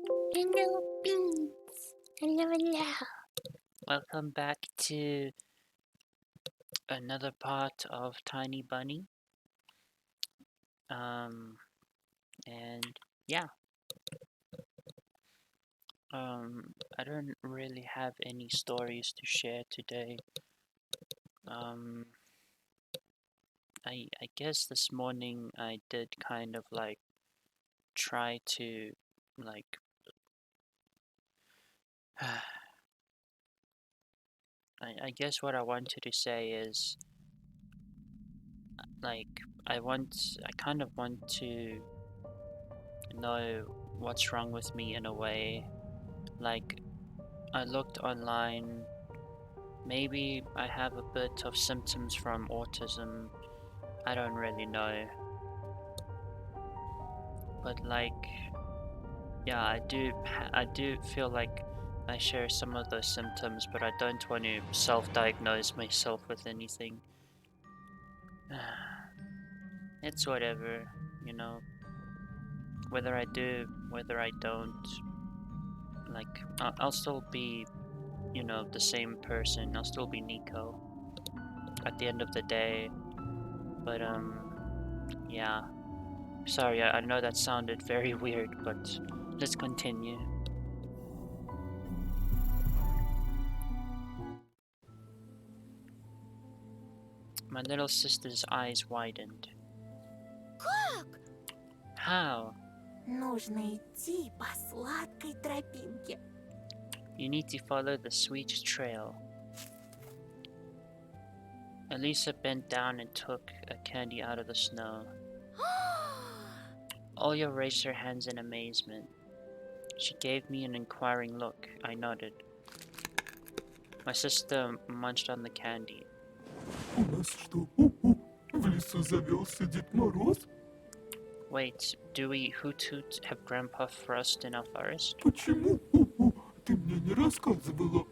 Hello, beans. Hello, hello. Welcome back to another part of Tiny Bunny. Um, and yeah, I don't really have any stories to share today. Um, I guess this morning I did kind of like try to like I guess what I wanted to say is like I kind of want to know what's wrong with me in a way. Like I looked online, maybe I have a bit of symptoms from autism. I don't really know. But like yeah, I do feel like I share some of those symptoms, but I don't want to self-diagnose myself with anything. It's whatever, you know. Whether I do, whether I don't, like I'll still be, the same person. I'll still be Nico at the end of the day. But yeah. Sorry, I know that sounded very weird, but let's continue. My little sister's eyes widened. Как? How? Нужно идти по сладкой тропинке. You need to follow the sweet trail. Elisa bent down and took a candy out of the snow. Olya raised her hands in amazement. She gave me an inquiring look. I nodded. My sister munched on the candy. У нас что, в лесу завелся Дед Мороз? Wait, do we Hoot Hoot have Grandpa Frost in our forest? Почему? Ты мне не рассказывала.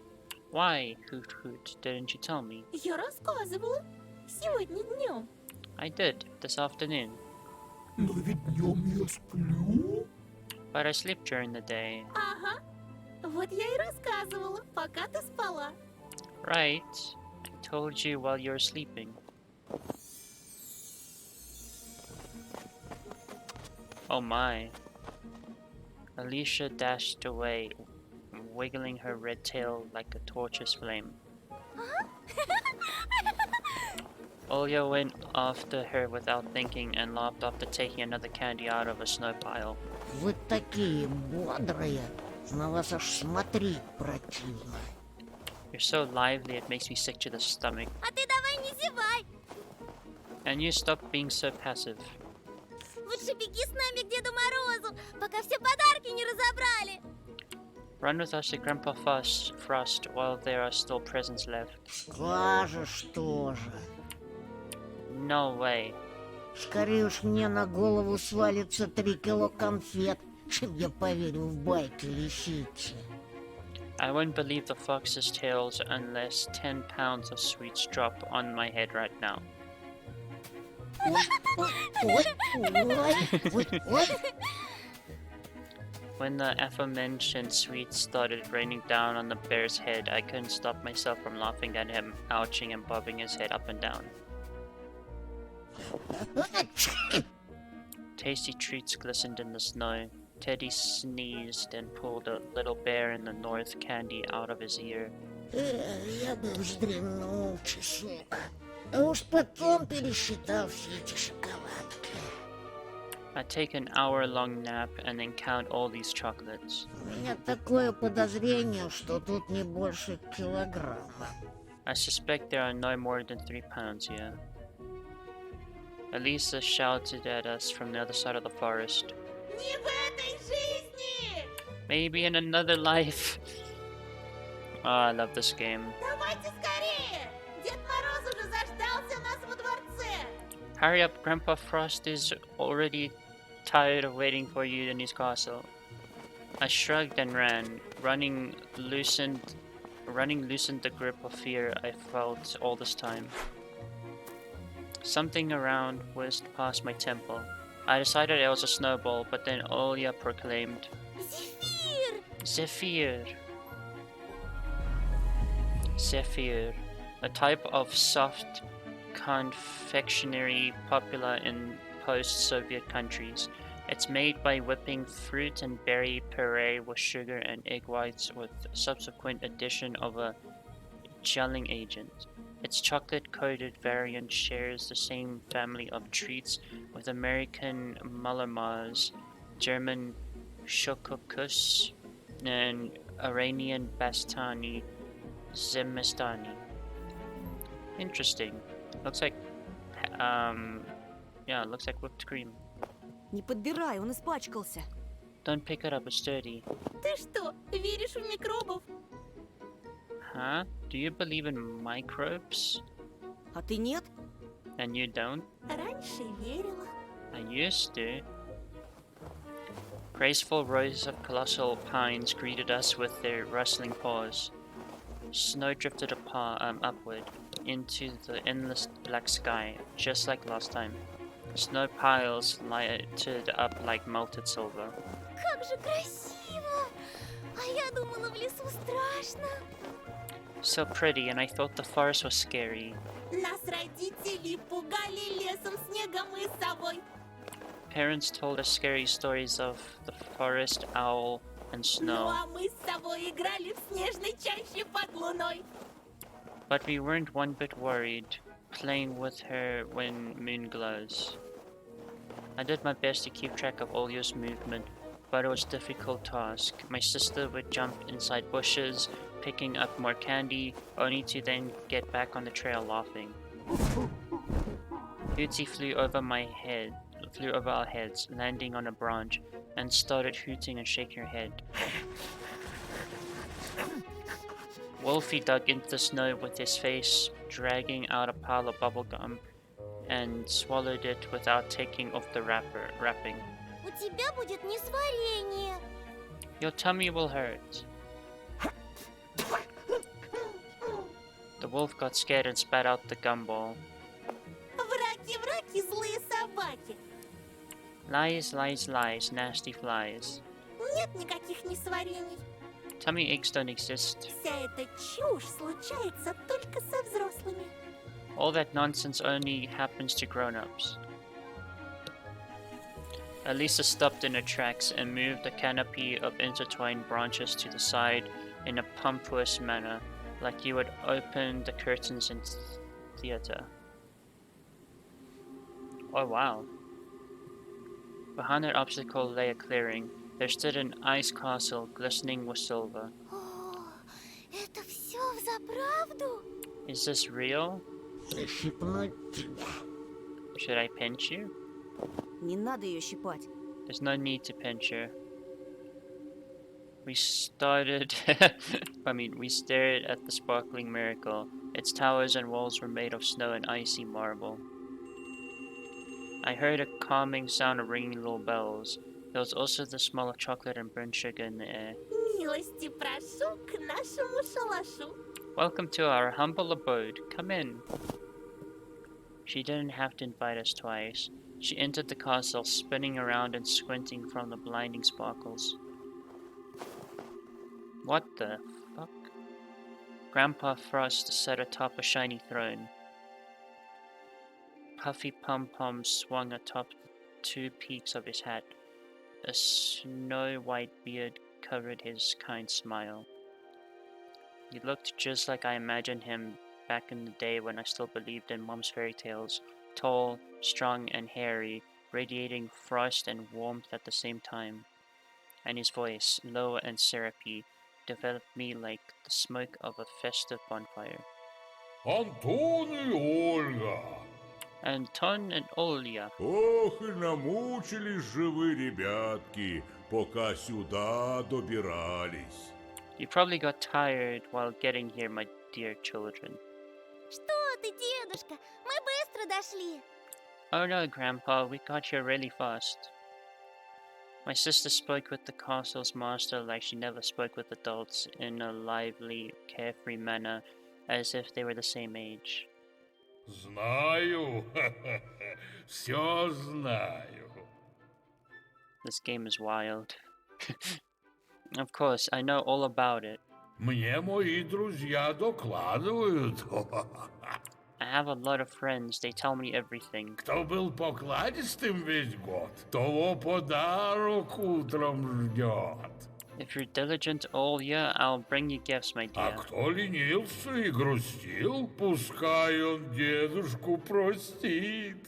Why, Hoot Hoot, didn't you tell me? Я рассказывала. Сегодня днем. I did, this afternoon. Но ведь днем я сплю. But I sleep during the day. Ага. Вот я и рассказывала, пока ты спала. Right. I told you while you were sleeping. Oh my. Alicia dashed away, wiggling her red tail like a torch's flame. Olya went after her without thinking and laughed after taking another candy out of a snow pile. Вы такие бодрые, на вас аж смотреть противно. You're so lively it makes me sick to the stomach. А ты давай не зевай. And you stop being so passive. Лучше беги с нами к Деду Морозу, пока все подарки не разобрали. Run with us to Grandpa Frost while there are still presents left. Скажешь тоже. No way. Скорее уж мне на голову свалится 3 кило конфет, чем я поверю в байки лисицы. I wouldn't believe the fox's tales unless 10 pounds of sweets drop on my head right now. Ой. When the aforementioned sweets started raining down on the bear's head, I couldn't stop myself from laughing at him, ouching and bobbing his head up and down. Tasty treats glistened in the snow. Teddy sneezed and pulled a little bear in the north candy out of his ear. Я бы вздремнул часок, а уж потом пересчитал все эти шоколадки. I'd take an hour-long nap and then count all these chocolates. У меня такое подозрение, что тут не больше килограмма. I suspect there are no more than 3 pounds here. Elisa shouted at us from the other side of the forest. Не в этой жизни! Maybe in another life. Oh, I love this game. Давайте скорее! Дед Мороз уже заждался нас во дворце. Hurry up, Grandpa Frost is already tired of waiting for you in his castle. I shrugged and ran. Running loosened the grip of fear I felt all this time. Something around whizzed past my temple. I decided it was a snowball, but then Olya proclaimed, Зефир! Zephyr. Zephyr, a type of soft confectionery popular in post-Soviet countries. It's made by whipping fruit and berry puree with sugar and egg whites with subsequent addition of a gelling agent. Its chocolate-coated variant shares the same family of treats with American Malomars, German Schokokuss, and Iranian Bastani Zemestani. Interesting. Looks like, yeah, looks like whipped cream. Не подбирай, он испачкался. Don't pick it up, it's dirty. Ты что, веришь в микробов? Huh? Do you believe in microbes? А ты нет? And you don't? Раньше верила. I used to. Graceful rows of colossal pines greeted us with their rustling paws. Snow drifted upward into the endless black sky, just like last time. Snow piles lighted up like melted silver. Как же красиво! А я думала, в лесу страшно. So pretty, and I thought the forest was scary. Нас родители пугали лесом, снегом и совой. Parents told us scary stories of the forest, owl, and Ну snow, а мы с собой играли в снежной чаще под луной. but we weren't one bit worried, playing with her when moon glows. I did my best to keep track of Olya's movement, but it was a difficult task. My sister would jump inside bushes, picking up more candy, only to then get back on the trail laughing. Hootie flew over our heads, landing on a branch, and started hooting and shaking her head. Wolfie dug into the snow with his face, dragging out a pile of bubblegum, and swallowed it without taking off the wrapping. У тебя будет несварение. Your tummy will hurt. The wolf got scared and spat out the gumball. Враки, злые собаки. Lies, lies, lies, nasty flies. Нет никаких несварений. Tummy aches don't exist. Вся эта чушь случается только со взрослыми. All that nonsense only happens to grown-ups. Elisa stopped in her tracks and moved a canopy of intertwined branches to the side in a pompous manner, like you would open the curtains in theater. Oh wow. Behind that obstacle lay a clearing. There stood an ice castle glistening with silver. О, это все взаправду? Is this real? Прищипнуть тебя. Should I pinch you? Не надо ее щипать. There's no need to pinch her. We stared at the sparkling miracle. Its towers and walls were made of snow and icy marble. I heard a calming sound of ringing little bells. There was also the smell of chocolate and burnt sugar in the air. Милости прошу к нашему шалашу. Welcome to our humble abode. Come in. She didn't have to invite us twice. She entered the castle, spinning around and squinting from the blinding sparkles. What the fuck? Grandpa Frost sat atop a shiny throne. Puffy pom-poms swung atop the two peaks of his hat. A snow-white beard covered his kind smile. He looked just like I imagined him back in the day when I still believed in Mom's fairy tales. Tall, strong, and hairy, radiating frost and warmth at the same time. And his voice, low and syrupy, developed me like the smoke of a festive bonfire. Антон и Ольга. Anton and Olya. Ох, и намучились же вы, ребятки, пока сюда добирались. You probably got tired while getting here, my dear children. Что ты, дедушка? Мы быстро дошли. Oh no, Grandpa, we got here really fast. My sister spoke with the castle's master like she never spoke with adults, in a lively, carefree manner, as if they were the same age. Знаю, все знаю. This game is wild. Of course, I know all about it. Мне мои друзья докладывают. I have a lot of friends, they tell me everything. Кто был покладистым весь год, того подарок утром ждет. If you're diligent all year, I'll bring you gifts, my А dear. кто ленился и грустил, пускай он дедушку простит.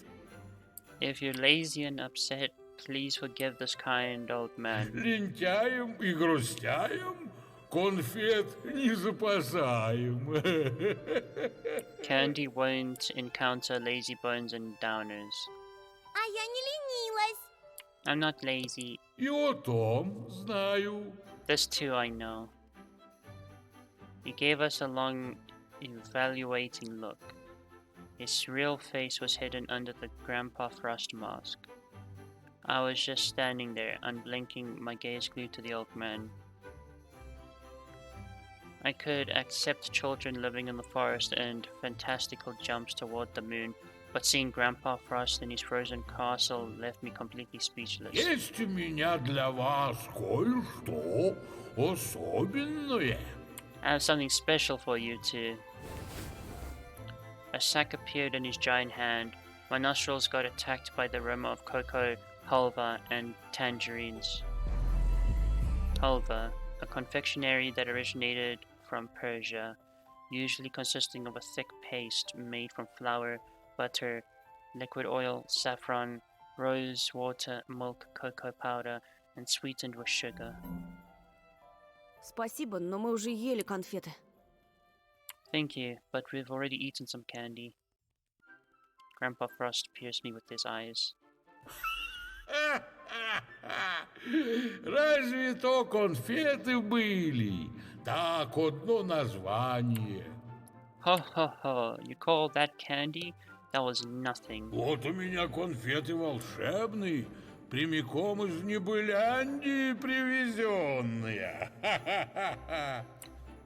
If you're lazy and upset, please forgive this kind old man. Лентяем и грустяем конфет не запасаем. Candy won't encounter lazy bones and downers. А я не ленилась. I'm not lazy. И о том знаю. This too I know. He gave us a long, evaluating look. His real face was hidden under the Grandpa Frost mask. I was just standing there, unblinking, my gaze glued to the old man. I could accept children living in the forest and fantastical jumps toward the moon, but seeing Grandpa Frost in his frozen castle left me completely speechless. Есть у меня для вас кое-что особенное. I have something special for you too. A sack appeared in his giant hand. My nostrils got attacked by the aroma of cocoa, halva, and tangerines. Halva, a confectionery that originated from Persia, usually consisting of a thick paste made from flour, butter, liquid oil, saffron, rose water, milk, cocoa powder, and sweetened with sugar. Спасибо, но мы уже ели конфеты. Thank you, but we've already eaten some candy. Grandpa Frost pierced me with his eyes. Разве то конфеты были? Так, одно название. Ho ho ho, you call that candy? That was nothing. Вот у меня конфеты волшебные, прямиком из Небыляндии привезенные.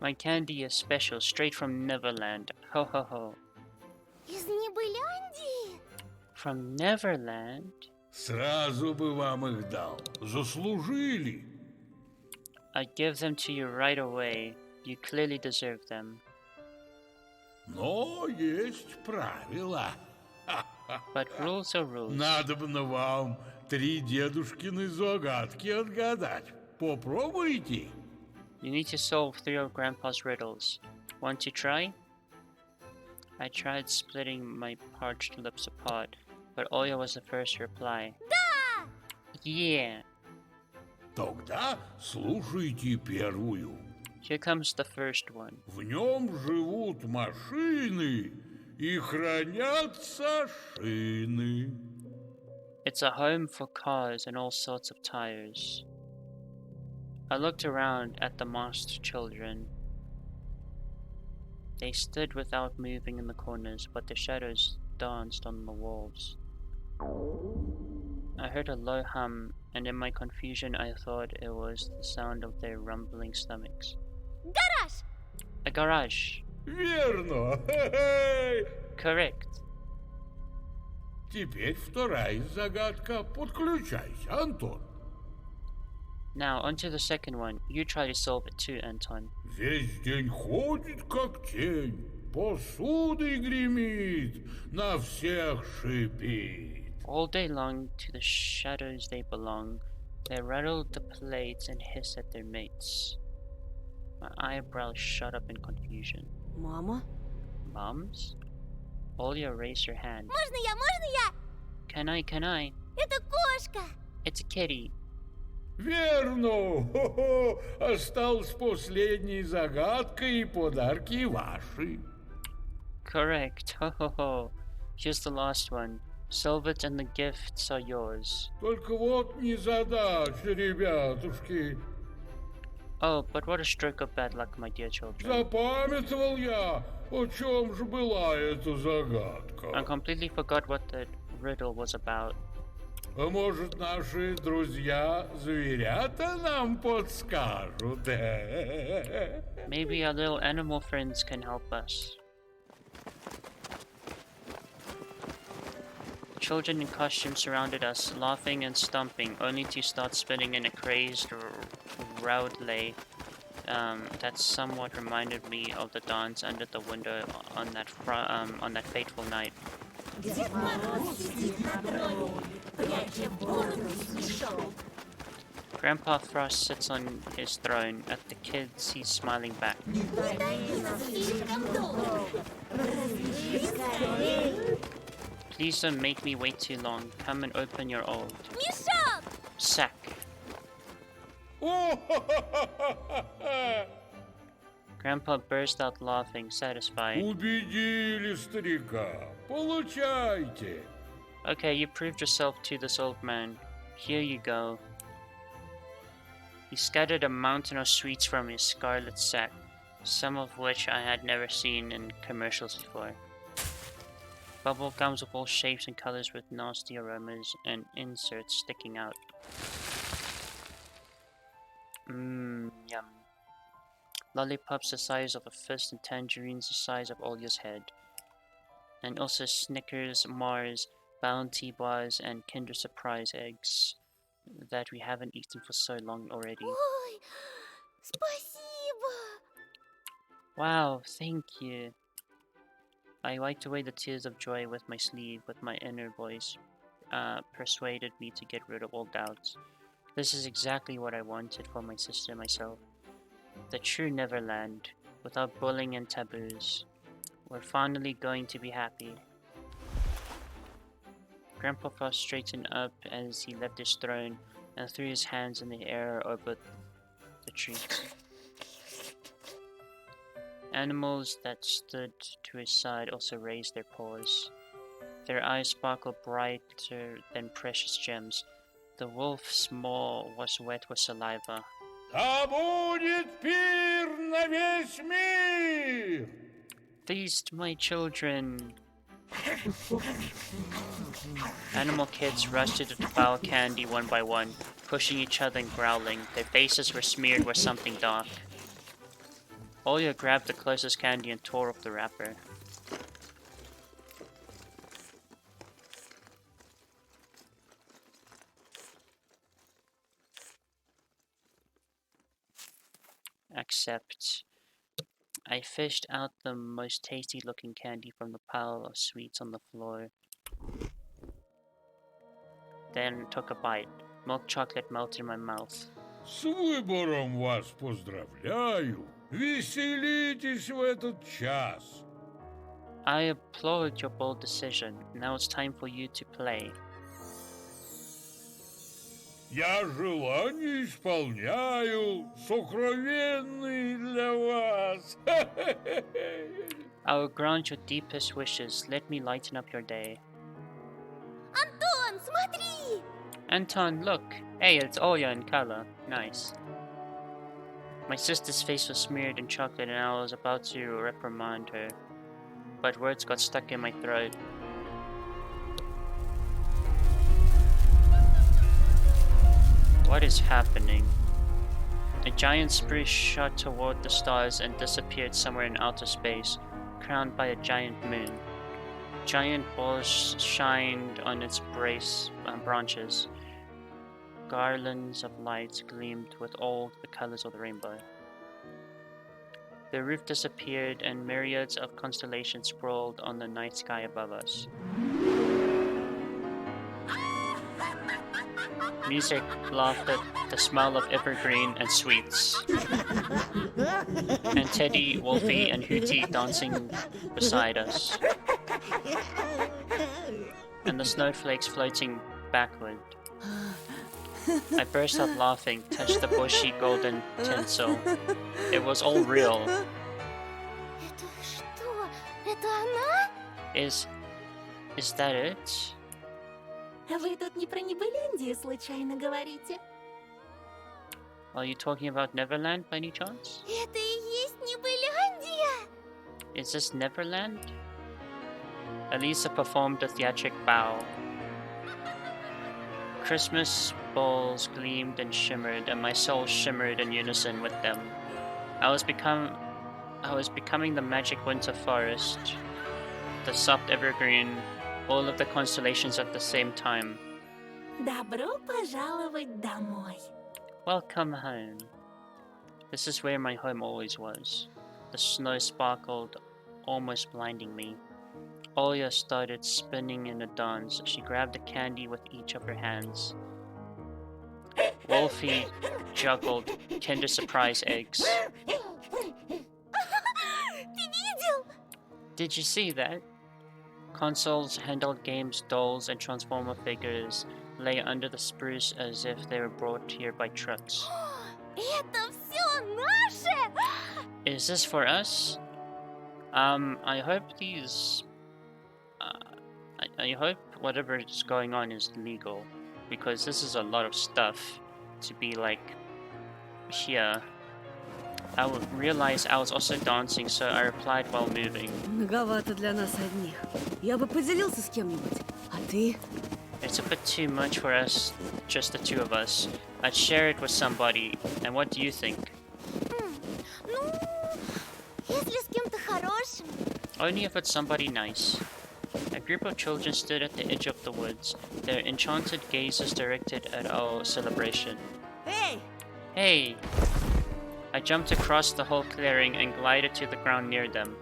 My candy is special, straight from Neverland. Ho ho ho. Из Небыляндии? From Neverland? Сразу бы вам их дал. Заслужили. I'd give them to you right away. You clearly deserve them. Но есть правила. But rules are rules. Надобно вам 3 дедушкины загадки отгадать. Попробуйте. You need to solve 3 of Grandpa's riddles. Want to try? I tried splitting my parched lips apart, but Oya was the first to reply. Да! Yeah! Тогда слушайте первую. Here comes the first one. В нем живут машины и хранятся шины. It's a home for cars and all sorts of tires. I looked around at the masked children. They stood without moving in the corners, but their shadows danced on the walls. I heard a low hum, and in my confusion I thought it was the sound of their rumbling stomachs. Гараж! A garage! Верно. Correct. Теперь вторая загадка. Подключайся, Антон. Now, onto the second one. You try to solve it too, Anton. Весь день ходит, как тень, посудой гремит, на всех шипит. All day long, to the shadows they belong. They rattle the plates and hiss at their mates. My eyebrows shot up in confusion. Мама? Moms? Olya raised her hand. Можно я? Можно я? Can I? Это кошка! It's a kitty. Верно. Хо-хо. Осталась последняя загадка и подарки ваши. Correct. Ho ho ho. Here's the last one. Solve it and the gifts are yours. Только вот незадача, ребятушки. Oh, but what a stroke of bad luck, my dear children. Запамятовал я, о чем же была эта I загадка. completely forgot what the riddle was about. А может, наши друзья-зверята нам подскажут? Maybe our little animal friends can help us. Children in costume surrounded us, laughing and stomping, only to start spinning in a crazed roulade that somewhat reminded me of the dance under the window on that fateful night. Дед Мороз сидит на троне, пряча бороду смешок. Grandpa Frost sits on his throne. At the kids, he's smiling back. Не таится слишком долго. Разреши скорей. Please don't make me wait too long. Come and open your old Мешок! sack. Grandpa burst out laughing, satisfied. Убедили старика. Получайте. Okay, you proved yourself to this old man. Here you go. He scattered a mountain of sweets from his scarlet sack, some of which I had never seen in commercials before. Bubble gums of all shapes and colors with nasty aromas and inserts sticking out. Yum. Lollipops the size of a fist and tangerines the size of Olya's head. And also Snickers, Mars, Bounty bars, and Kinder Surprise eggs that we haven't eaten for so long already. Ой, спасибо! Wow, thank you. I wiped away the tears of joy with my sleeve, but my inner voice persuaded me to get rid of all doubts. This is exactly what I wanted for my sister and myself. The true Neverland, without bullying and taboos. We're finally going to be happy. Grandpa Frost straightened up as he left his throne and threw his hands in the air over the trees. Animals that stood to his side also raised their paws. Their eyes sparkled brighter than precious gems. The wolf's maw was wet with saliva. Да будет пир на весь мир! Feast, my children! Animal kids rushed to devour candy one by one, pushing each other and growling. Their faces were smeared with something dark. Olya grabbed the closest candy and tore off the wrapper. Except I fished out the most tasty looking candy from the pile of sweets on the floor. Then took a bite. Milk chocolate melted in my mouth. С выбором вас поздравляю. Веселитесь в этот час. I applaud your bold decision. Now it's time for you to play. Я желание исполняю, сокровенный для вас. I will grant your deepest wishes. Let me lighten up your day. Антон, смотри! Anton, look! Hey, it's Olya in color. Nice. My sister's face was smeared in chocolate and I was about to reprimand her. But words got stuck in my throat. What is happening? A giant spruce shot toward the stars and disappeared somewhere in outer space, crowned by a giant moon. Giant balls shined on its branches. Garlands of lights gleamed with all the colors of the rainbow. The roof disappeared and myriads of constellations sprawled on the night sky above us. Music, laughter, the smell of evergreen and sweets. And Teddy, Wolfie, and Hootie dancing beside us. And the snowflakes floating backward. I burst out laughing, touched the bushy golden tinsel. It was all real. Это что? Это она? Is that it? Вы тут не про Небылендию случайно говорите? Are you talking about Neverland by any chance? Это и есть Небылендия? Is this Neverland? Elisa performed a theatric bow. Christmas balls gleamed and shimmered, and my soul shimmered in unison with them. I was becoming the magic winter forest, the soft evergreen all of the constellations at the same time. Добро пожаловать домой. Welcome home. This is where my home always was. The snow sparkled, almost blinding me. Olya started spinning in a dance. She grabbed a candy with each of her hands. Wolfie juggled Kinder Surprise eggs. Ты видел? Did you see that? Consoles, handheld games, dolls, and transformer figures lay under the spruce as if they were brought here by trucks. Это все наше! Is this for us? I hope these... I hope whatever is going on is legal, because this is a lot of stuff to be like here. I realized I was also dancing, so I replied while moving. Многовато для нас одних. Я бы поделился с кем-нибудь. А ты? It's a bit too much for us, just the two of us. I'd share it with somebody, and what do you think? Ну, если с кем-то хорошим. Only if it's somebody nice. A group of children stood at the edge of the woods, their enchanted gazes directed at our celebration. Эй! Hey! I jumped across the whole clearing and glided to the ground near them.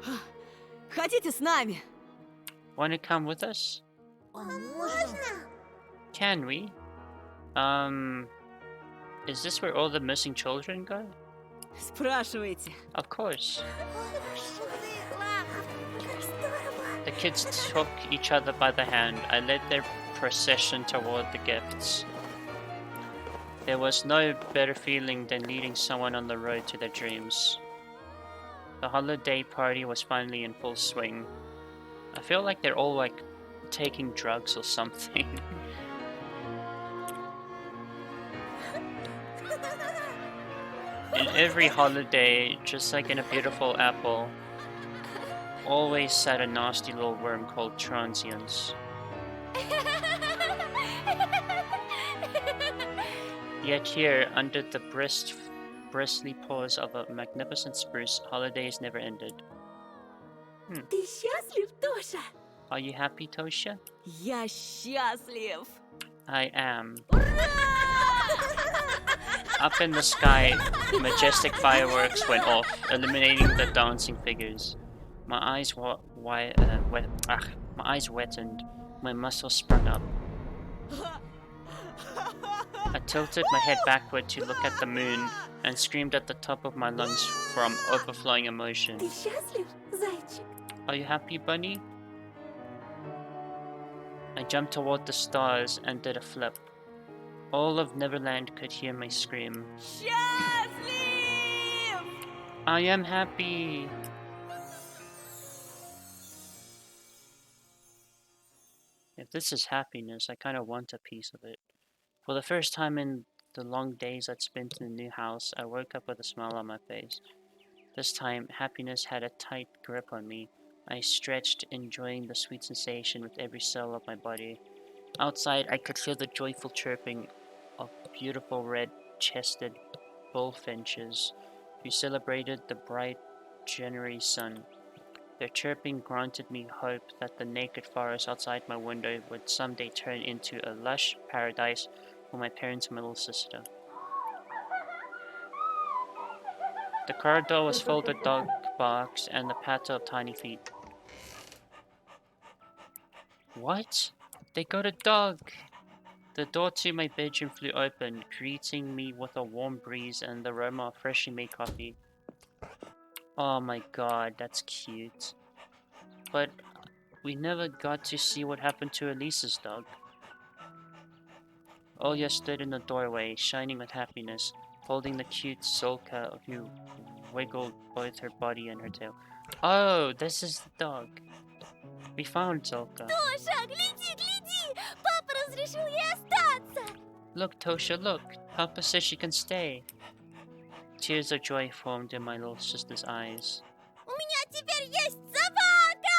Хотите с нами? Want to come with us? Можно? Can we? Is this where all the missing children go? Спрашивайте. Of course. Как здорово! The kids took each other by the hand. I led their procession toward the gifts. There was no better feeling than leading someone on the road to their dreams. The holiday party was finally in full swing. I feel like they're all like taking drugs or something. In every holiday, just like in a beautiful apple, always sat a nasty little worm called transience. Yet here, under the bristly paws of a magnificent spruce, holidays never ended. Ты счастлив, Тоша? Are you happy, Tosha? Я счастлив. I am. Up in the sky, majestic fireworks went off, illuminating the dancing figures. My eyes my eyes wetted, my muscles sprung up. I tilted my head backward to look at the moon and screamed at the top of my lungs from overflowing emotion. Ты счастлив, зайчик? Are you happy, bunny? I jumped toward the stars and did a flip. All of Neverland could hear my scream. Счастлив! I am happy! If this is happiness, I kind of want a piece of it. For the first time in the long days I'd spent in the new house, I woke up with a smile on my face. This time, happiness had a tight grip on me. I stretched, enjoying the sweet sensation with every cell of my body. Outside, I could feel the joyful chirping of beautiful red-chested bullfinches who celebrated the bright January sun. Their chirping granted me hope that the naked forest outside my window would someday turn into a lush paradise for my parents and my little sister. The corridor was filled with dog barks and the patter of tiny feet. What? They got a dog! The door to my bedroom flew open, greeting me with a warm breeze and the aroma of freshly made coffee. Oh my god, that's cute. But we never got to see what happened to Elisa's dog. Olya stood in the doorway, shining with happiness, holding the cute Zolka who wiggled both her body and her tail. Oh, this is the dog. We found Zolka. Тоша, гляди, гляди! Папа разрешил ей остаться! Look, Tosha, look. Papa says she can stay. Tears of joy formed in my little sister's eyes. У меня теперь есть собака!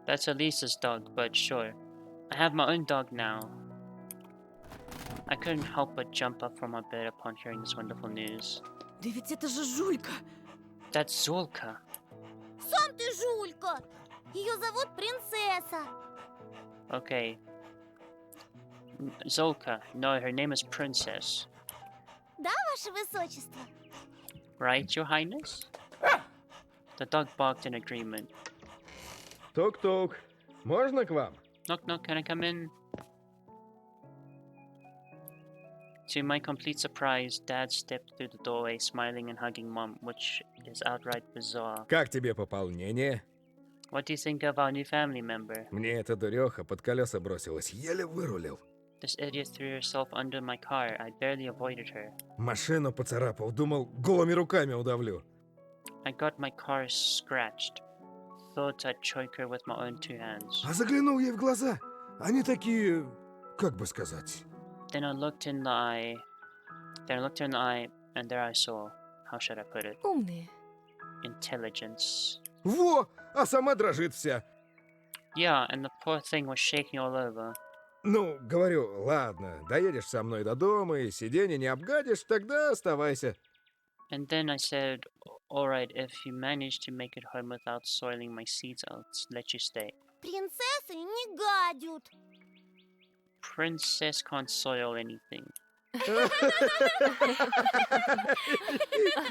That's Elisa's dog, but sure. I have my own dog now. I couldn't help but jump up from my bed upon hearing this wonderful news. Да ведь это же Жулька. That's Zolka. Сам ты жулька! Ее зовут Принцесса. Okay. Zolka. No, her name is Princess. Да, Ваше Высочество? Right, Your Highness? The dog barked in agreement. Тук-тук. Можно к вам? Knock, knock, can I come in? To my complete surprise, Dad stepped through the doorway, smiling and hugging Mom, which is outright bizarre. Как тебе пополнение? What do you think of our new family member? Мне эта дуреха под колеса бросилась, еле вырулил. This idiot threw herself under my car. I barely avoided her. Машину поцарапал, думал, голыми руками удавлю. I got my car scratched. Thought I'd choke her with my own two hands. А заглянул ей в глаза. Они такие, как бы сказать... Then I looked in the eye. Then I looked her in the eye, and there I saw. How should I put it? Умные. Intelligence. Во! А сама дрожит вся. Yeah, and the poor thing was shaking all over. Ну, говорю, ладно, доедешь со мной до дома и сиденье не обгадишь, тогда оставайся. And then I said, alright, if you manage to make it home without soiling my seats, I'll let you stay. Принцессы не гадят. Princess can't soil anything.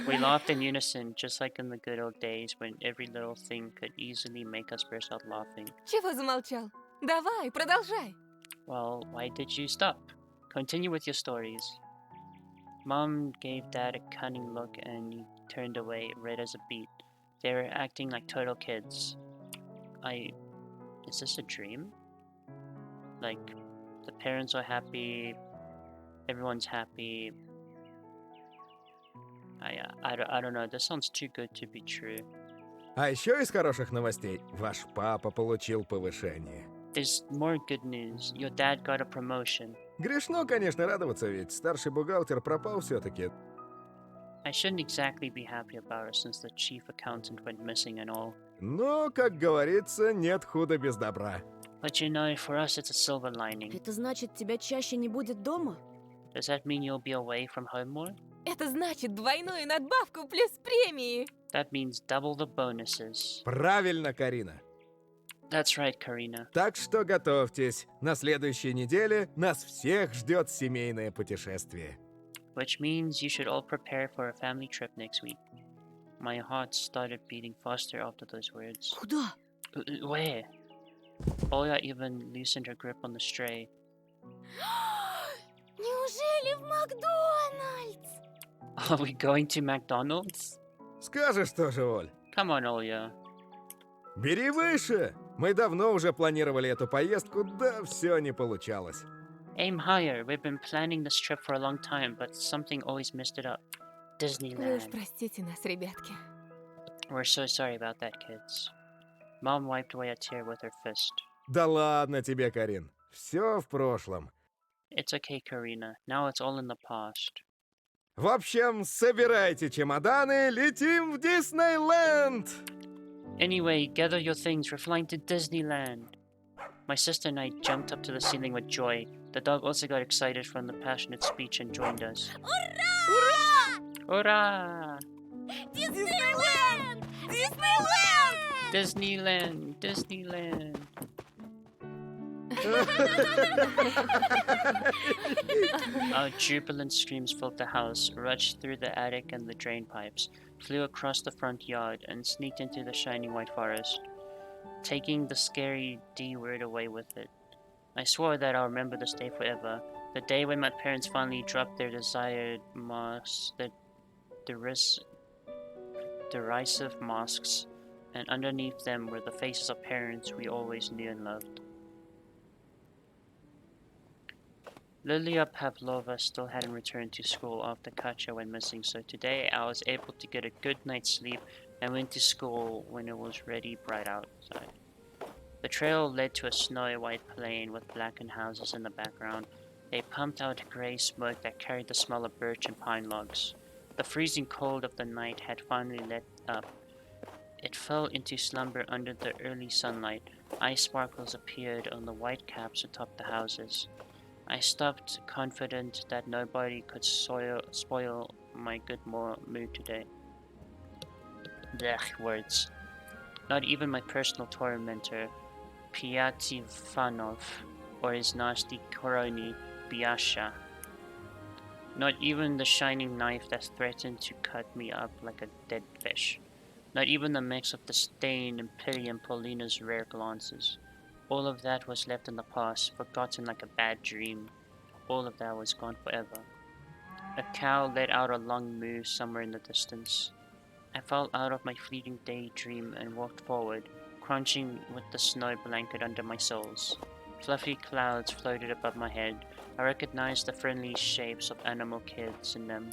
We laughed in unison, just like in the good old days when every little thing could easily make us burst out laughing. Чего замолчал? Давай, продолжай. Well, why did you stop? Continue with your stories. Mom gave Dad a cunning look and he turned away, red as a beet. They were acting like total kids. Is this a dream? Like, the parents are happy, everyone's happy. I don't know, this sounds too good to be true. А еще из хороших новостей, ваш папа получил повышение. There's more good news. Your dad got a promotion. Грешно, конечно, радоваться, ведь старший бухгалтер пропал все-таки. I shouldn't exactly be happy about it since the chief accountant went missing and all. Но, как говорится, нет худа без добра. But you know, for us it's a silver lining. Это значит, тебя чаще не будет дома? Does that mean you'll be away from home more? Это значит двойную надбавку плюс премии. That means double the bonuses. Правильно, Карина. That's right, Karina. Так что готовьтесь. На следующей неделе нас всех ждет семейное путешествие. Which means you should all prepare for a family trip next week. My heart started beating faster after those words. Куда? Where? Oya even loosened her grip on the stray. Неужели в Макдональдс? Are we going to McDonald's? Скажешь тоже, Оль. Come on, Oya. Бери выше. Мы давно уже планировали эту поездку, да все не получалось. Aim higher. We've been planning this trip for a long time, but something always messed it up. Вы уж Disneyland. простите нас, ребятки. We're so sorry about that, kids. Mom wiped away a tear with her fist. Да ладно тебе, Карин. Все в прошлом. It's okay, Karina. Now it's all in the past. В общем, собирайте чемоданы, летим в Диснейленд! Anyway, gather your things. We're flying to Disneyland. My sister and I jumped up to the ceiling with joy. The dog also got excited from the passionate speech and joined us. Ура! Hurrah! Диснейленд! Диснейленд! Disneyland! Disneyland! Our jubilant screams filled the house, rushed through the attic and the drain pipes, flew across the front yard, and sneaked into the shining white forest, taking the scary D word away with it. I swore that I'll remember this day forever, the day when my parents finally dropped their desired derisive masks, and underneath them were the faces of parents we always knew and loved. Lilia Pavlova still hadn't returned to school after Katya went missing, so today I was able to get a good night's sleep and went to school when it was already bright outside. The trail led to a snowy white plain with blackened houses in the background. They pumped out grey smoke that carried the smell of birch and pine logs. The freezing cold of the night had finally let up. It fell into slumber under the early sunlight. Ice sparkles appeared on the white caps atop the houses. I stopped, confident that nobody could spoil my good mood today. Blech, words. Not even my personal tormentor, Piatifanov, or his nasty crony, Biasha. Not even the shining knife that threatened to cut me up like a dead fish. Not even the mix of disdain and pity in Paulina's rare glances. All of that was left in the past, forgotten like a bad dream. All of that was gone forever. A cow let out a long moo somewhere in the distance. I fell out of my fleeting daydream and walked forward, crunching with the snow blanket under my soles. Fluffy clouds floated above my head. I recognized the friendly shapes of animal kids in them.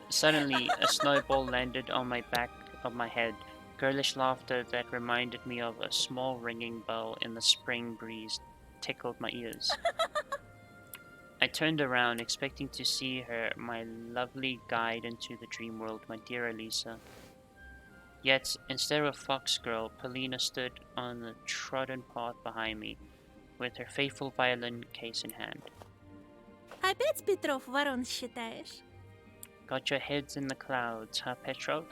Suddenly, a snowball landed on my back of my head, girlish laughter that reminded me of a small ringing bell in the spring breeze tickled my ears. I turned around, expecting to see her, my lovely guide into the dream world, my dear Elisa. Yet, instead of Fox Girl, Paulina stood on the trodden path behind me, with her faithful violin case in hand. Опять Петров ворон считаешь? Got your heads in the clouds, huh, Petrov?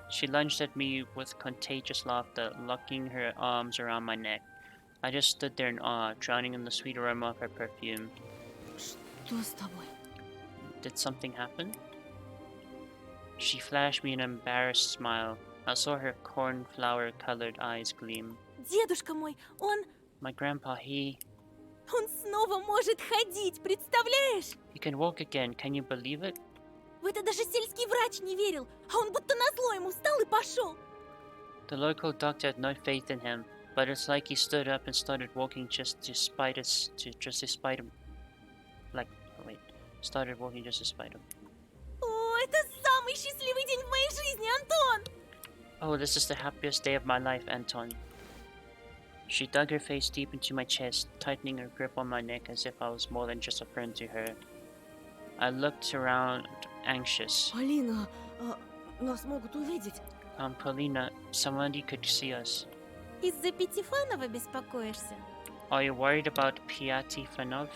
She lunged at me with contagious laughter, locking her arms around my neck. I just stood there in awe, drowning in the sweet aroma of her perfume. Что с тобой? Did something happen? She flashed me an embarrassed smile. I saw her cornflower-colored eyes gleam. Дедушка мой, он My grandpa, he снова может ходить, представляешь? can walk again. Can you believe it? В это даже сельский врач не верил, а он будто назло ему встал и пошел. The local doctor had no faith in him, but it's like he stood up and started walking just to spite him. Started walking just to spite him. О, это самый счастливый день в моей жизни, Антон! Oh, this is the happiest day of my life, Anton. She dug her face deep into my chest, tightening her grip on my neck as if I was more than just a friend to her. I looked around, anxious. Полина, нас могут увидеть. Paulina, somebody could see us. Из-за Пятифанова беспокоишься? Are you worried about Piatifanov?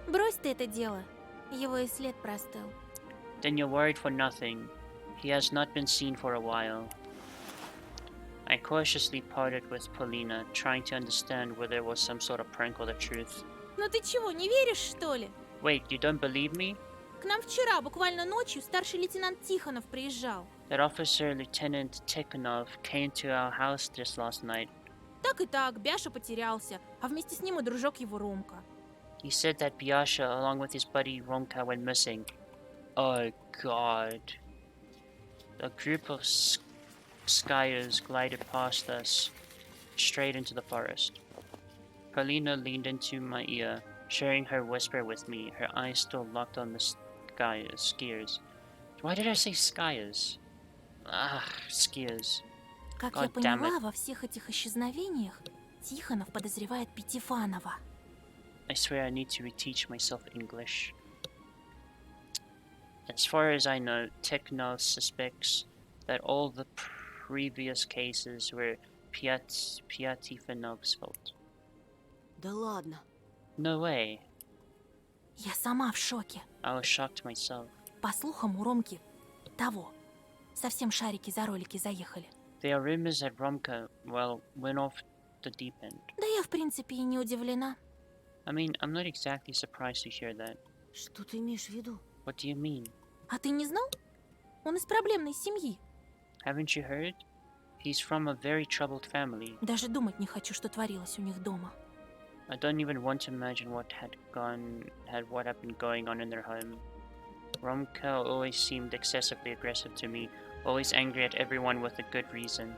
Брось ты это дело. Его и след простыл. Then you're worried for nothing. He has not been seen for a while. I cautiously parted with Paulina, trying to understand whether it was some sort of prank or the truth. Ну ты чего, не веришь, что ли? Wait, you don't believe me? К нам вчера, буквально ночью, старший лейтенант Тихонов приезжал. That officer, Lieutenant Tikhonov, came to our house just last night. Так и так, Бяша потерялся, а вместе с ним и дружок его Ромка. He said that Biasha, along with his buddy Romka, went missing. Oh God. A group of skiers glided past us, straight into the forest. Paulina leaned into my ear, sharing her whisper with me, her eyes still locked on the skiers. Why did I say skiers? Ah, skiers. Как God я damn поняла, во всех этих исчезновениях Тихонов подозревает Пятифанова. I swear I need to reteach myself English. As far as I know, Tikhonov suspects that all the previous cases were Piatifanov's fault. Да ладно. No way. Я сама в шоке. I was shocked myself. По слухам, у Ромки того. Совсем шарики за ролики заехали. There are rumors that Romka, well, went off the deep end. Да я, в принципе, и не удивлена. I mean, I'm not exactly surprised to hear that. Что ты имеешь в виду? What do you mean? А ты не знал? Он из проблемной семьи. Haven't you heard? He's from a very troubled family. Даже думать не хочу, что творилось у них дома. I don't even want to imagine what had been going on in their home. Romka always seemed excessively aggressive to me, always angry at everyone with a good reason.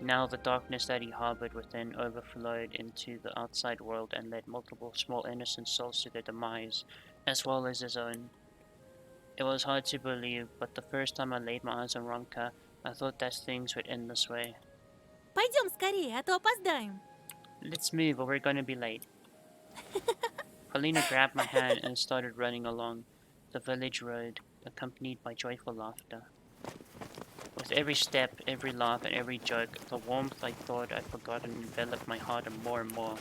Now the darkness that he harbored within overflowed into the outside world and led multiple small innocent souls to their demise, as well as his own. It was hard to believe, but the first time I laid my eyes on Romka, I thought that things would end this way. Пойдем скорее, а то опоздаем. Let's move or we're gonna be late. Paulina grabbed my hand and started running along the village road, accompanied by joyful laughter. With every step, every laugh, and every joke, the warmth I thought I'd forgotten enveloped my heart more and more.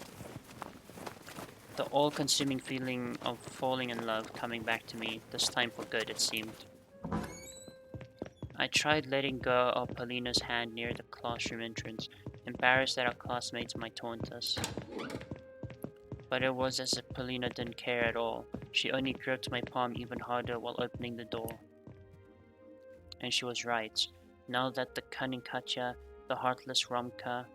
The all-consuming feeling of falling in love coming back to me, this time for good, it seemed. tried letting go of Polina's hand near the classroom entrance, embarrassed that our classmates might taunt us. But it was as if Polina didn't care at all. She only gripped my palm even harder while opening the door. And she was right. Now that the cunning Katya, the heartless Romka,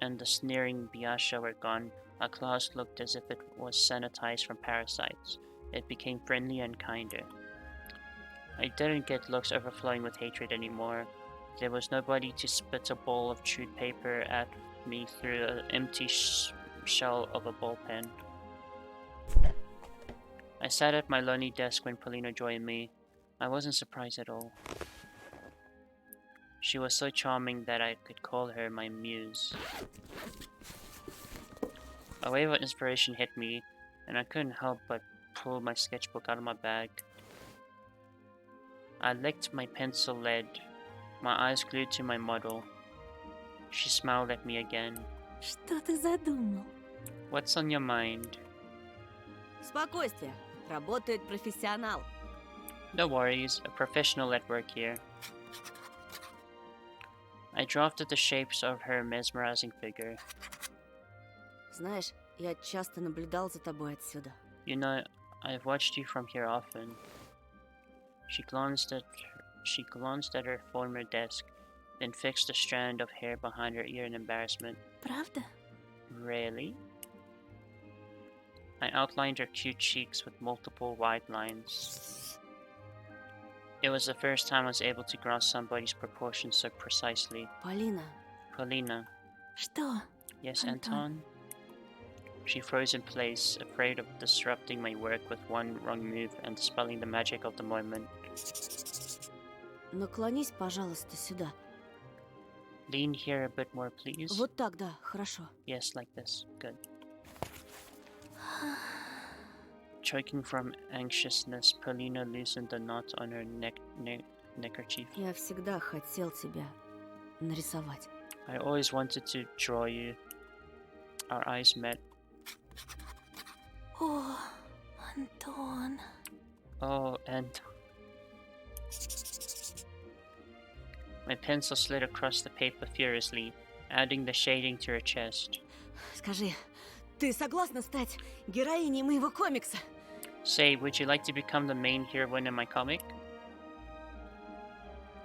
and the sneering Biasha were gone, our class looked as if it was sanitized from parasites. It became friendly and kinder. I didn't get looks overflowing with hatred anymore. There was nobody to spit a ball of chewed paper at me through an empty shell of a ball pen. I sat at my lonely desk when Polina joined me. I wasn't surprised at all. She was so charming that I could call her my muse. A wave of inspiration hit me, and I couldn't help but pull my sketchbook out of my bag. I licked my pencil lead, my eyes glued to my model. She smiled at me again. Что ты задумал? What's on your mind? Спокойствие. Работает профессионал. No worries, a professional at work here. I drafted the shapes of her mesmerizing figure. Знаешь, я часто наблюдал за тобой отсюда. You know, I've watched you from here often. She glanced at her former desk, then fixed a strand of hair behind her ear in embarrassment. Правда? Really? I outlined her cute cheeks with multiple wide lines. It was the first time I was able to grasp somebody's proportions so precisely. Полина, Polina. Что? Yes, Anton. Anton? She froze in place, afraid of disrupting my work with one wrong move and dispelling the magic of the moment. наклонись, пожалуйста, сюда. Lean here a bit more, please. Вот так, да, хорошо. Yes, like this. Good. Choking from anxiousness, Polina loosened the knot on her neckerchief. Я всегда хотел тебя нарисовать. I always wanted to draw you. Our eyes met. О, Антон. Oh, and my pencil slid across the paper furiously, adding the shading to her chest. Скажи, ты согласна стать героиней моего комикса? Say, would you like to become the main heroine in my comic?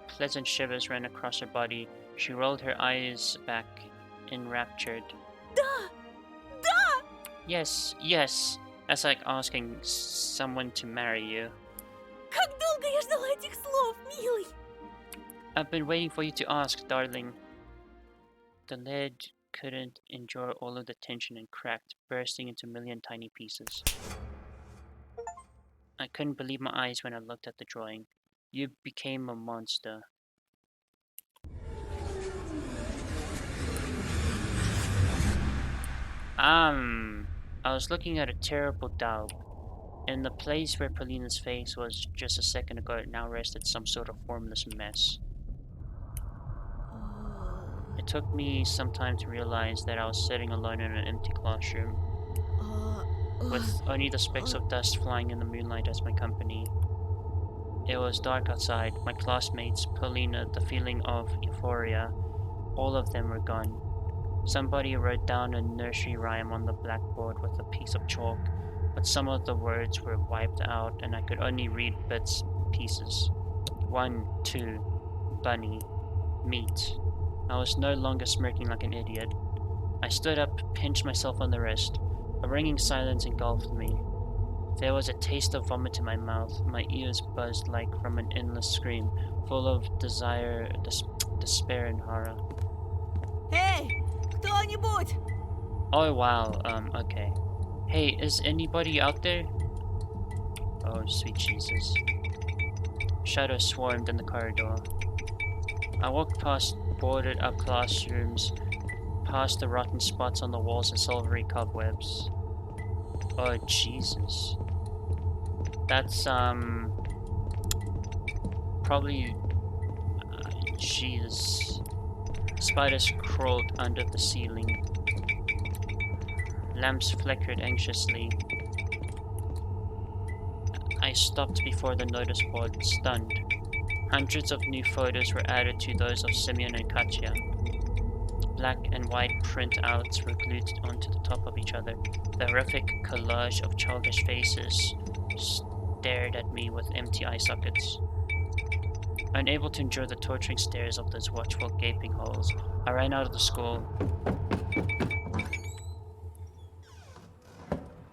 Pleasant shivers ran across her body. She rolled her eyes back, enraptured. Да! Да! Yes, yes. That's like asking someone to marry you. Как долго я ждала этих слов, милый! I've been waiting for you to ask, darling. The lead couldn't endure all of the tension and cracked, bursting into a million tiny pieces. I couldn't believe my eyes when I looked at the drawing. You became a monster. I was looking at a terrible daub. In the place where Polina's face was just a second ago, it now rested some sort of formless mess. It took me some time to realize that I was sitting alone in an empty classroom, with only the specks of dust flying in the moonlight as my company. It was dark outside. My classmates, Polina, the feeling of euphoria, all of them were gone. Somebody wrote down a nursery rhyme on the blackboard with a piece of chalk, but some of the words were wiped out and I could only read bits, pieces. 1, 2, bunny, meat. I was no longer smirking like an idiot. I stood up, pinched myself on the wrist. A ringing silence engulfed me. There was a taste of vomit in my mouth. My ears buzzed like from an endless scream, full of desire, despair, and horror. Эй, кто-нибудь! Oh wow, okay. Hey, is anybody out there? Oh, sweet Jesus. Shadows swarmed in the corridor. I walked past boarded up classrooms, past the rotten spots on the walls and silvery cobwebs. Oh, Jesus. That's, probably... Jesus. Spiders crawled under the ceiling. Lamps flickered anxiously. I stopped before the notice board, stunned. Hundreds of new photos were added to those of Simeon and Katya. Black and white printouts were glued onto the top of each other. The horrific collage of childish faces stared at me with empty eye sockets. Unable to endure the torturing stares of those watchful gaping holes, I ran out of the school.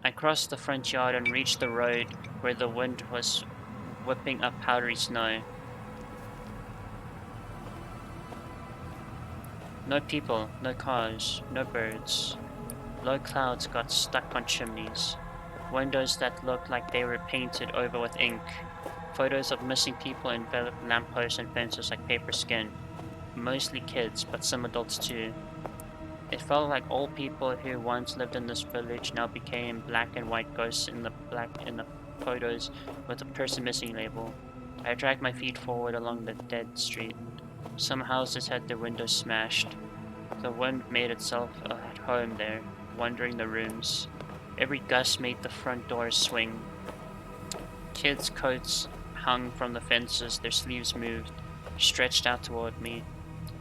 I crossed the front yard and reached the road where the wind was whipping up powdery snow. No people, no cars, no birds. Low clouds got stuck on chimneys. Windows that looked like they were painted over with ink. Photos of missing people enveloped lampposts and fences like paper skin. Mostly kids, but some adults too. It felt like all people who once lived in this village now became black and white ghosts in the photos with a person missing label. I dragged my feet forward along the dead street. Some houses had their windows smashed. The wind made itself at home there, wandering the rooms. Every gust made the front doors swing. Kids' coats hung from the fences, their sleeves moved, stretched out toward me.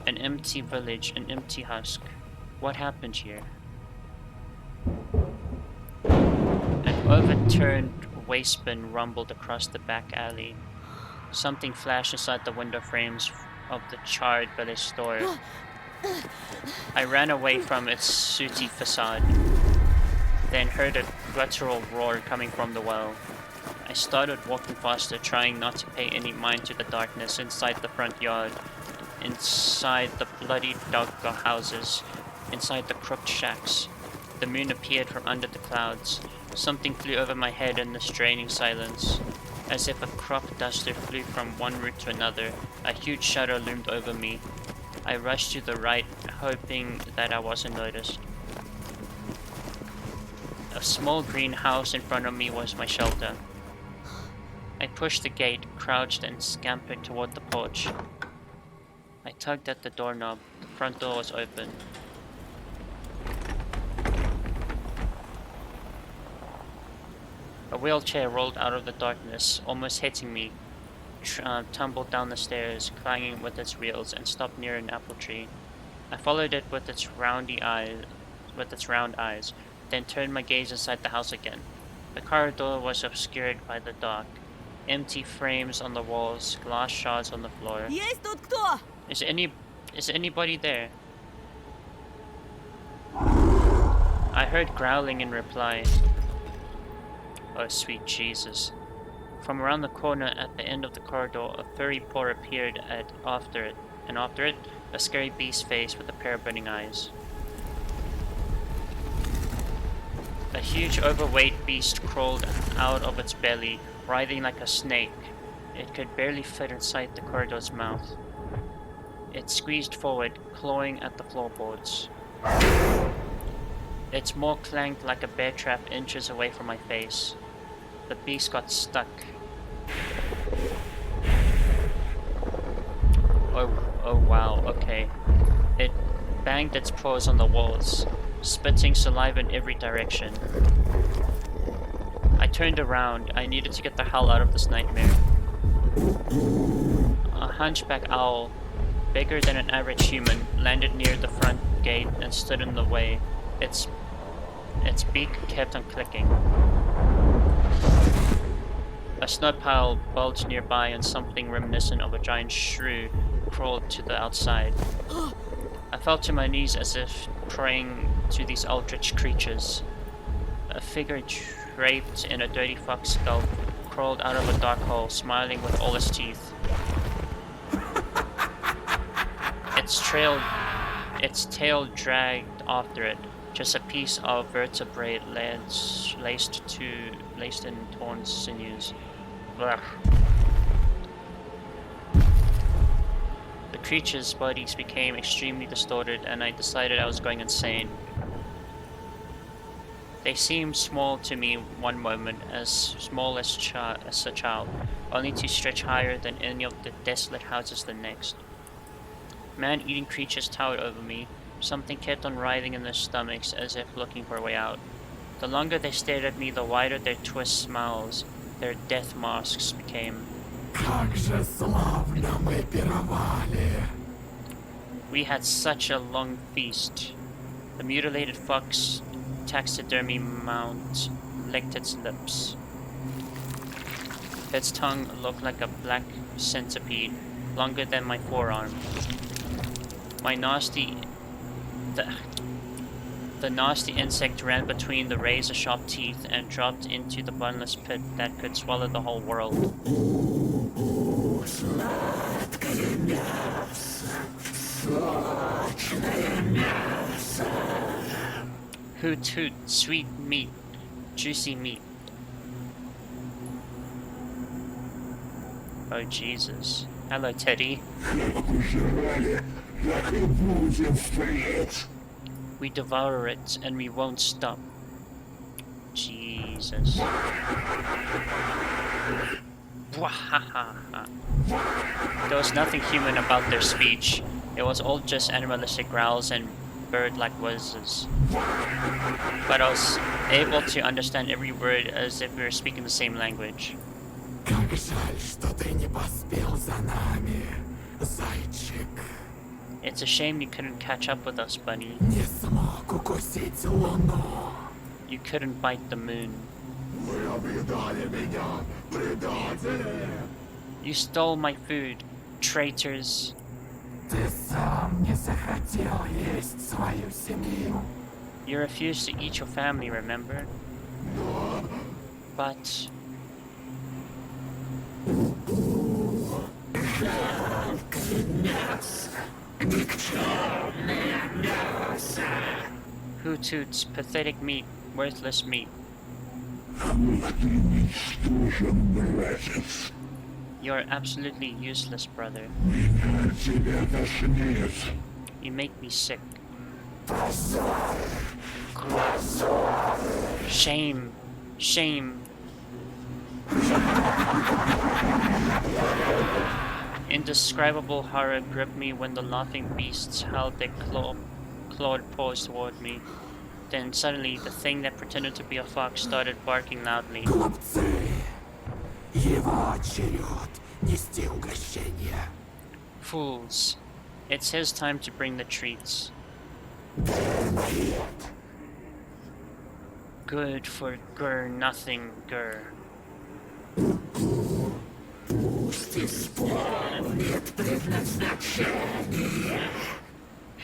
An empty village, an empty husk. What happened here? An overturned waste bin rumbled across the back alley. Something flashed inside the window frames of the charred village store. I ran away from its sooty facade, then heard a guttural roar coming from the well. I started walking faster, trying not to pay any mind to the darkness inside the front yard, inside the bloody dog houses, inside the crooked shacks. The moon appeared from under the clouds. Something flew over my head in the straining silence. As if a crop duster flew from one root to another, a huge shadow loomed over me. I rushed to the right, hoping that I wasn't noticed. A small green house in front of me was my shelter. I pushed the gate, crouched, and scampered toward the porch. I tugged at the doorknob. The front door was open. A wheelchair rolled out of the darkness, almost hitting me, tumbled down the stairs, clanging with its wheels, and stopped near an apple tree. I followed it with its round eyes, then turned my gaze inside the house again. The corridor was obscured by the dark. Empty frames on the walls, glass shards on the floor. Есть тут кто? Is anybody there? I heard growling in reply. Oh, sweet Jesus. From around the corner at the end of the corridor, a furry paw appeared after it, a scary beast face with a pair of burning eyes. A huge overweight beast crawled out of its belly, writhing like a snake. It could barely fit inside the corridor's mouth. It squeezed forward, clawing at the floorboards. Its maw clanked like a bear trap inches away from my face. The beast got stuck. Oh wow, okay. It banged its paws on the walls, spitting saliva in every direction. I turned around. I needed to get the hell out of this nightmare. A hunchback owl, bigger than an average human, landed near the front gate and stood in the way. Its beak kept on clicking. A snow pile bulged nearby and something reminiscent of a giant shrew crawled to the outside. I fell to my knees as if praying to these eldritch creatures. A figure draped in a dirty fox skull crawled out of a dark hole, smiling with all its teeth. Its tail dragged after it, just a piece of vertebrae laced in torn sinews. Blah. The creature's bodies became extremely distorted, and I decided I was going insane. They seemed small to me one moment, as small as a child, only to stretch higher than any of the desolate houses the next. Man-eating creatures towered over me. Something kept on writhing in their stomachs as if looking for a way out. The longer they stared at me, the wider their twist smiles, their death masks became. Как же славно мы пировали. We had such a long feast. The mutilated fox taxidermy mount licked its lips. Its tongue looked like a black centipede, longer than my forearm. The nasty insect ran between the razor-sharp teeth and dropped into the bottomless pit that could swallow the whole world. Hoot hoot, sweet meat, juicy meat. Oh Jesus. Hello, Teddy. We devour it and we won't stop. Jesus. There was nothing human about their speech. It was all just animalistic growls and bird-like voices. But I was able to understand every word as if we were speaking the same language. Как жаль, что ты не поспел за нами, зайчик. It's a shame you couldn't catch up with us, Bunny. Не смог укусить луну. You couldn't bite the moon. Вы объедали меня, предатели. You stole my food, traitors. Ты сам не захотел есть свою семью. You refused to eat your family, remember? But... Who toots pathetic meat, worthless meat? You're absolutely useless, brother. You make me sick. Shame. Shame. Indescribable horror gripped me when the laughing beasts held their clawed paws toward me. Then suddenly, the thing that pretended to be a fox started barking loudly. Глупцы, его черед нести угощение. Fools. It's his time to bring the treats. Good for Gur, nothing Gur.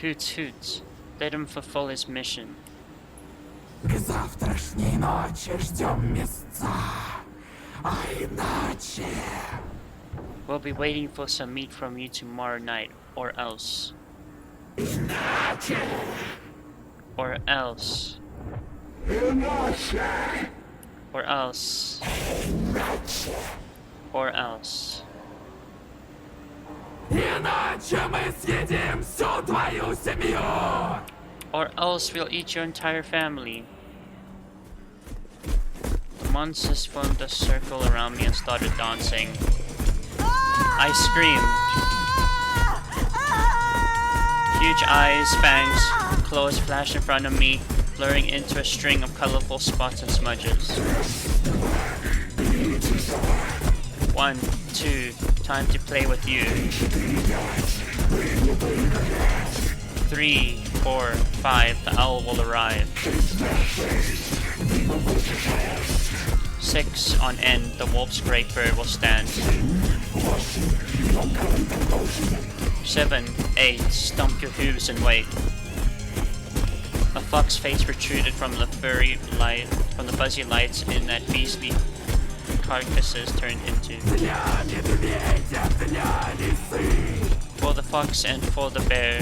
Hoots hoots. Let him fulfill his mission. К завтрашней ночи ждем мясца, а иначе... We'll be waiting for some meat from you tomorrow night, or else. Or else. Or else. Or else. Иначе мы съедим всю твою семью! Or else we'll eat your entire family. The monsters formed a circle around me and started dancing. I screamed. Huge eyes, fangs, claws flashed in front of me, blurring into a string of colorful spots and smudges. 1, 2, time to play with you. 3, 4, 5, the owl will arrive. 6 on end, the wolf's great bird will stand. 7, 8, stomp your hooves and wait. A fox face protruded from the fuzzy lights in that beastly carcasses turned into. For the fox and for the bear.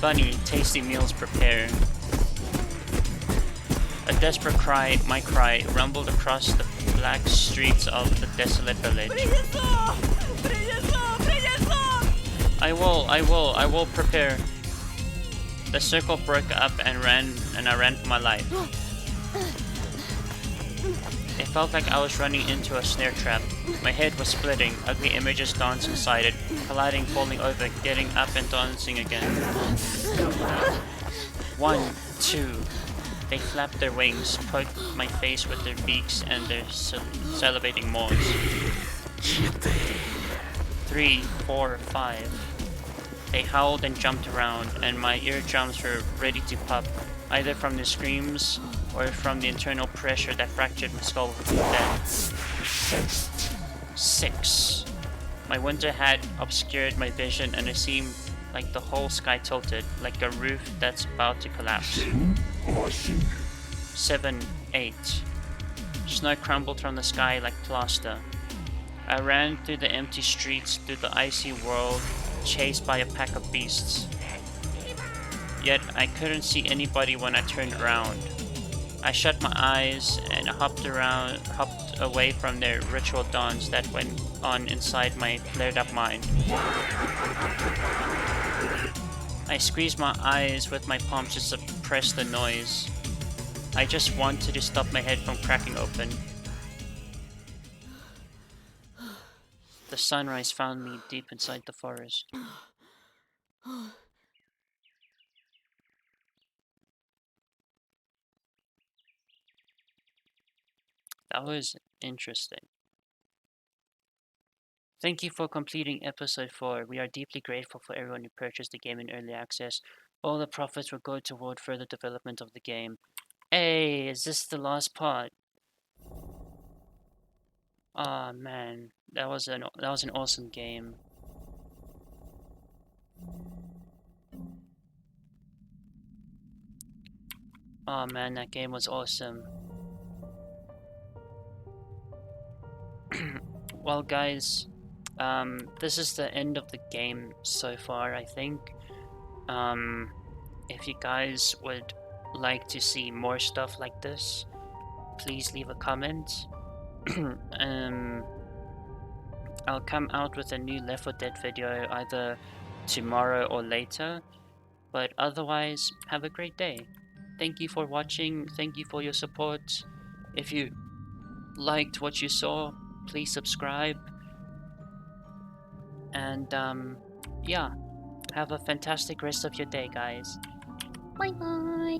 Bunny, tasty meals prepare. A desperate cry, my cry, rumbled across the black streets of the desolate village. I will prepare. The circle broke up and I ran for my life. It felt like I was running into a snare trap. My head was splitting, ugly images danced inside it, colliding, falling over, getting up and dancing again. 1, 2, They flap their wings, poke my face with their beaks and their salivating maws. 3, 4, 5. They howled and jumped around, and my eardrums were ready to pop, either from the screams or from the internal pressure that fractured my skull with death. 6. My winter hat obscured my vision, and it seemed like the whole sky tilted, like a roof that's about to collapse. 7, 8. Snow crumbled from the sky like plaster. I ran through the empty streets, through the icy world, chased by a pack of beasts. Yet I couldn't see anybody when I turned around. I shut my eyes and hopped away from the ritual dance that went on inside my flared up mind. I squeezed my eyes with my palms to suppress the noise. I just wanted to stop my head from cracking open. The sunrise found me deep inside the forest. That was interesting. Thank you for completing episode 4. We are deeply grateful for everyone who purchased the game in early access. All the profits will go toward further development of the game. Hey, is this the last part? Ah, man, that was an awesome game. Oh man, that game was awesome. Well, guys, this is the end of the game so far, I think. If you guys would like to see more stuff like this, please leave a comment. I'll come out with a new Left 4 Dead video either tomorrow or later, but otherwise, have a great day. Thank you for watching, thank you for your support. If you liked what you saw, please subscribe. And yeah, have a fantastic rest of your day, guys. Bye bye.